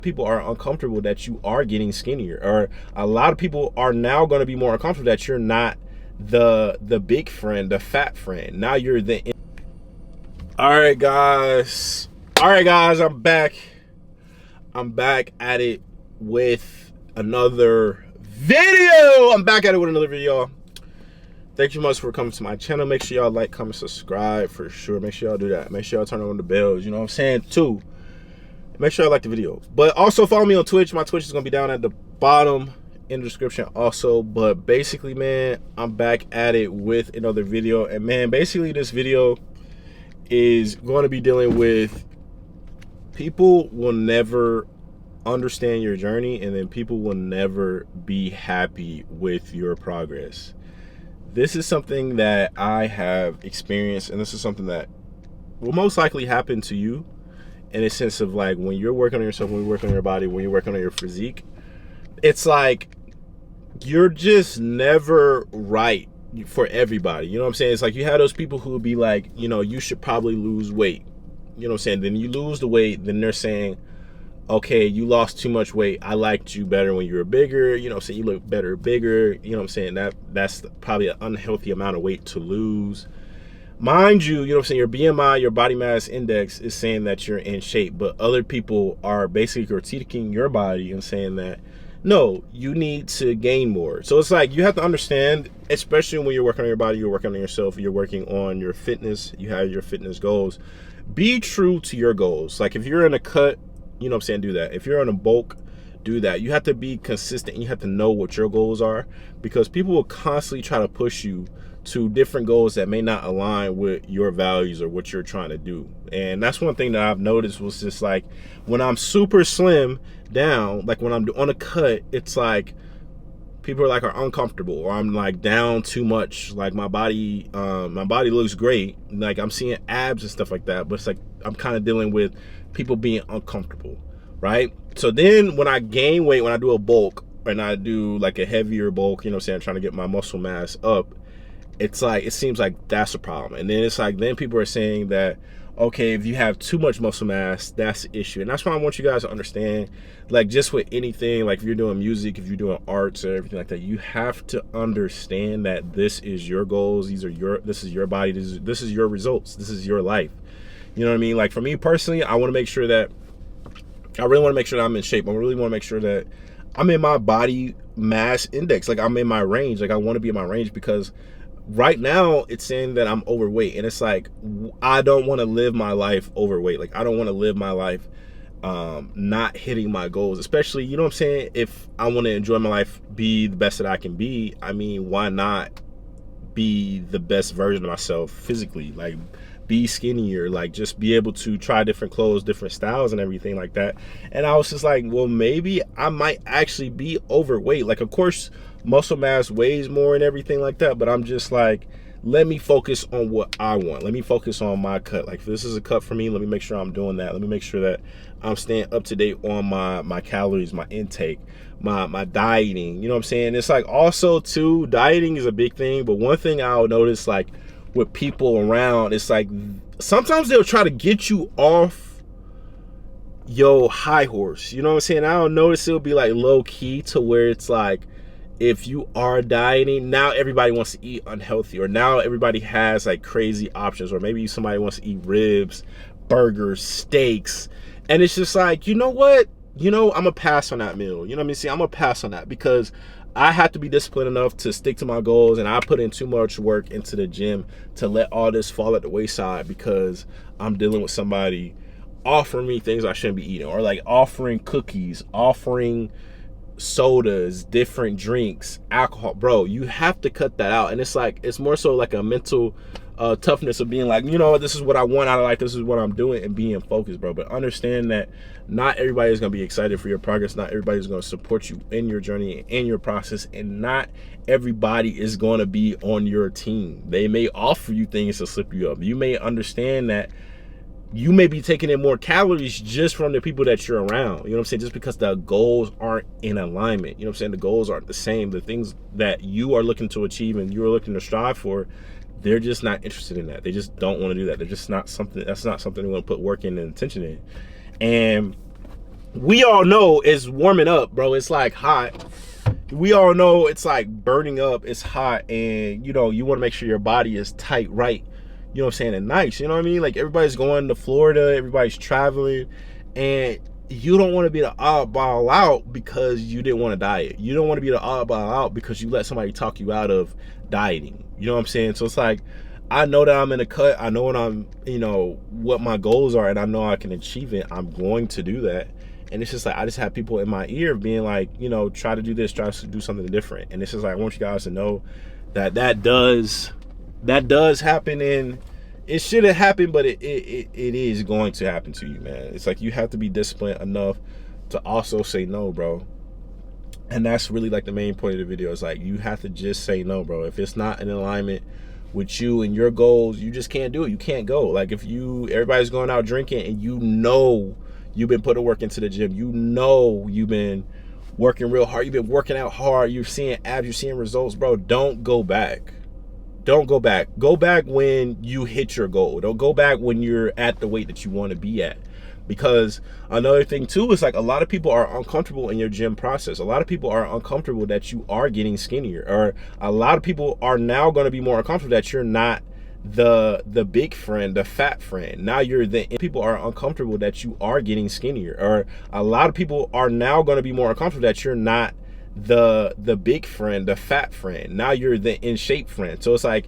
people are uncomfortable that you are getting skinnier, or a lot of people are now going to be more uncomfortable that you're not the big friend, the fat friend. Now you're the all right guys, I'm back at it with another video. Thank you much for coming to my channel. Make sure y'all like, comment, subscribe for sure. Make sure y'all do that. Make sure y'all turn on the bells, you know what I'm saying, too. Make sure y'all like the video. But also follow me on Twitch. My Twitch is going to be down at the bottom in the description also. But basically, man, I'm back at it with another video. And, man, basically this video is going to be dealing with people will never understand your journey, and then people will never be happy with your progress. This is something that I have experienced, and this is something that will most likely happen to you. In a sense of like when you're working on yourself, when you're working on your body, when you're working on your physique, it's like you're just never right for everybody. You know what I'm saying? It's like you have those people who will be like, you know, you should probably lose weight. You know what I'm saying? Then you lose the weight, then they're saying, okay, you lost too much weight. I liked you better when you were bigger. You know what I'm saying? You look better bigger. You know what I'm saying? That's probably an unhealthy amount of weight to lose. Mind you, you know what I'm saying, your BMI, your body mass index is saying that you're in shape, but other people are basically critiquing your body and saying that, no, you need to gain more. So it's like you have to understand, especially when you're working on your body, you're working on yourself, you're working on your fitness, you have your fitness goals. Be true to your goals. Like if you're in a cut, you know what I'm saying, do that. If you're on a bulk, do that. You have to be consistent. You have to know what your goals are, because people will constantly try to push you to different goals that may not align with your values or what you're trying to do. And that's one thing that I've noticed was just like when I'm super slim down, like when I'm on a cut, it's like people are like are uncomfortable, or I'm like down too much. Like my body looks great. Like I'm seeing abs and stuff like that, but it's like I'm kind of dealing with people being uncomfortable, right? So then when I gain weight, when I do a bulk and I do like a heavier bulk, you know what I'm saying, I'm trying to get my muscle mass up, it's like it seems like that's a problem. And then it's like then people are saying that, okay, if you have too much muscle mass, that's the issue. And that's why I want you guys to understand, like just with anything, like if you're doing music, if you're doing arts or everything like that, you have to understand that this is your goals, this is your body, this is your results, this is your life. You know what I mean? Like for me personally, I really want to make sure that I'm in shape. I really want to make sure that I'm in my body mass index, like I'm in my range. Like I want to be in my range, because right now it's saying that I'm overweight, and it's like I don't want to live my life overweight. Like I don't want to live my life not hitting my goals, especially, you know what I'm saying, if I want to enjoy my life, be the best that I can be. I mean, why not be the best version of myself physically? Like be skinnier, like just be able to try different clothes, different styles and everything like that. And I was just like, well, maybe I might actually be overweight. Like of course muscle mass weighs more and everything like that, but I'm just like, let me focus on what I want. Let me focus on my cut. Like if this is a cut for me, let me make sure I'm doing that. Let me make sure that I'm staying up to date on my calories, my intake, my dieting. You know what I'm saying? It's like also too, dieting is a big thing, but one thing I'll notice like with people around, it's like sometimes they'll try to get you off your high horse. You know what I'm saying? I'll notice it'll be like low key to where it's like, if you are dieting, now everybody wants to eat unhealthy, or now everybody has like crazy options, or maybe somebody wants to eat ribs, burgers, steaks, and it's just like, you know what? You know, I'm gonna pass on that meal. You know what I mean? See, I'm gonna pass on that, because I have to be disciplined enough to stick to my goals, and I put in too much work into the gym to let all this fall at the wayside because I'm dealing with somebody offering me things I shouldn't be eating, or like offering cookies, offering sodas, different drinks, alcohol. Bro, you have to cut that out. And it's like, it's more so like a mental toughness of being like, you know what, this is what I want out of life, this is what I'm doing, and being focused, bro. But understand that not everybody is going to be excited for your progress, not everybody is going to support you in your journey, in your process, and not everybody is going to be on your team. They may offer you things to slip you up. You may understand that you may be taking in more calories just from the people that you're around. You know what I'm saying? Just because the goals aren't in alignment. You know what I'm saying? The goals aren't the same. The things that you are looking to achieve and you are looking to strive for, they're just not interested in that. They just don't want to do that. They're just not something, that's not something they want to put work in and attention in. And we all know it's warming up, bro. It's like hot. We all know it's like burning up. It's hot, and you know, you want to make sure your body is tight, right? You know what I'm saying? And nice. You know what I mean? Like everybody's going to Florida, everybody's traveling, and you don't want to be the oddball out because you didn't want to diet. You don't want to be the oddball out because you let somebody talk you out of dieting. You know what I'm saying? So it's like, I know that I'm in a cut. I know what I'm, you know, what my goals are, and I know I can achieve it. I'm going to do that. And it's just like, I just have people in my ear being like, you know, try to do this, try to do something different. And it's just like, I want you guys to know that that does happen, and it shouldn't happen, but it is going to happen to you, man. It's like, you have to be disciplined enough to also say no, bro. And that's really like the main point of the video. It's like, you have to just say no, bro. If it's not in alignment with you and your goals, you just can't do it. You can't go. Like if everybody's going out drinking and you know you've been putting work into the gym, you know you've been working real hard, you've been working out hard, you're seeing abs, you're seeing results, bro, don't go back. Don't go back. Go back when you hit your goal. Don't go back when you're at the weight that you want to be at. Because another thing too is like, a lot of people are uncomfortable in your gym process. A lot of people are uncomfortable that you are getting skinnier, or a lot of people are now going to be more uncomfortable that you're not the big friend, the fat friend. Now you're the people are uncomfortable that you are getting skinnier, or a lot of people are now going to be more uncomfortable that you're not the big friend, the fat friend. Now you're the in shape friend. So it's like,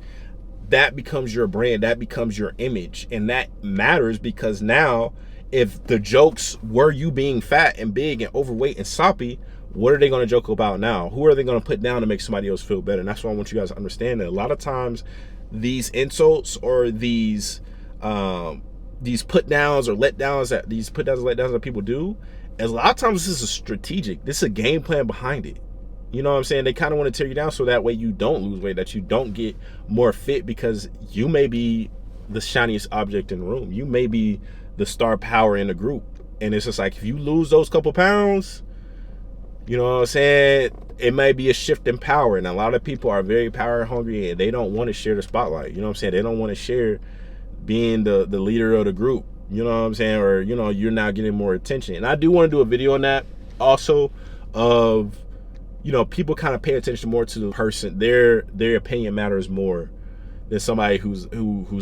that becomes your brand, that becomes your image, and that matters, because now if the jokes were you being fat and big and overweight and soppy, what are they going to joke about now? Who are they going to put down to make somebody else feel better? And that's why I want you guys to understand that a lot of times these insults or these put downs or let downs that people do, as a lot of times this is strategic. This is a game plan behind it. You know what I'm saying? They kind of want to tear you down so that way you don't lose weight, that you don't get more fit, because you may be the shiniest object in the room. You may be the star power in the group. And it's just like, if you lose those couple pounds, you know what I'm saying, it may be a shift in power. And a lot of people are very power hungry, and they don't want to share the spotlight. You know what I'm saying? They don't want to share being the leader of the group. You know what I'm saying? Or, you know, you're now getting more attention. And I do want to do a video on that also, of, you know, people kind of pay attention more to the person. Their opinion matters more than somebody who's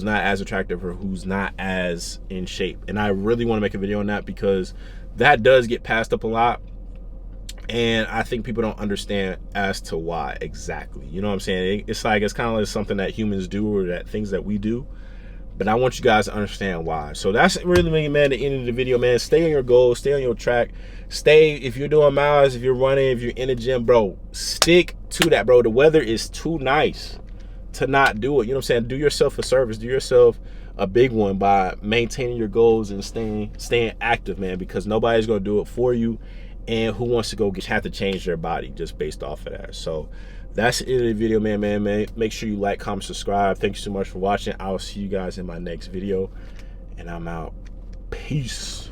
not as attractive or who's not as in shape. And I really want to make a video on that, because that does get passed up a lot, and I think people don't understand as to why exactly. You know what I'm saying? It's like, it's kind of like something that humans do, or that things that we do, but I want you guys to understand why. So that's really, man, the end of the video, man. Stay on your goals, stay on your track, stay, if you're doing miles, if you're running, if you're in the gym, bro, stick to that, bro. The weather is too nice to not do it. You know what I'm saying? Do yourself a service, do yourself a big one by maintaining your goals and staying active, man, because nobody's going to do it for you. And who wants to go have to change their body just based off of that? So that's it of the video, man. Make sure you like, comment, subscribe. Thank you so much for watching. I'll see you guys in my next video, and I'm out. Peace.